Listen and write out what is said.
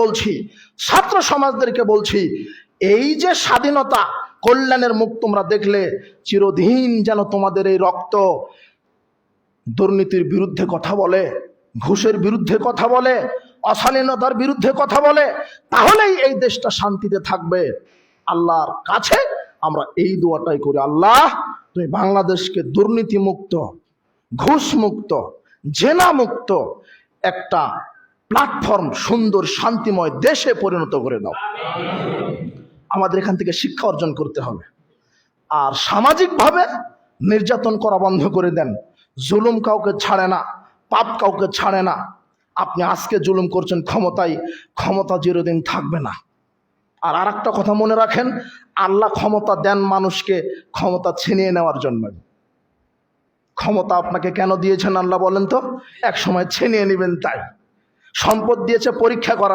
বলছি, ছাত্র সমাজদেরকে বলছি, এই যে স্বাধীনতা কল্যাণের মুখ তোমরা দেখলে, চিরদিন যেন তোমাদের এই রক্ত দুর্নীতির বিরুদ্ধে কথা বলে, ঘুষের বিরুদ্ধে কথা বলে, অশালীনতার বিরুদ্ধে কথা বলে, তাহলেই এই দেশটা শান্তিতে থাকবে। আল্লাহর কাছে আমরা এই দোয়াটাই করি, আল্লাহ তুমি বাংলাদেশকে দুর্নীতি মুক্ত, ঘুষ মুক্ত, জেনা মুক্ত একটা প্ল্যাটফর্ম, সুন্দর শান্তিময় দেশে পরিণত করে দাও। আমাদের এখান থেকে শিক্ষা অর্জন করতে হবে। আর সামাজিকভাবে নির্যাতন করা বন্ধ করে দেন। জুলুম কাউকে ছাড়ে না, পাপ কাউকে ছাড়ে না। আপনি আজকে জুলুম করছেন ক্ষমতায়, ক্ষমতা চিরদিন থাকবে না। আর আরেকটা কথা মনে রাখেন, আল্লাহ ক্ষমতা দেন মানুষকে ক্ষমতা ছিনিয়ে নেওয়ার জন্য। ক্ষমতা আপনাকে কেন দিয়েছেন আল্লাহ বলেন তো? এক সময় ছিনিয়ে নেবেন তাই। সম্পদ দিয়েছে পরীক্ষা করার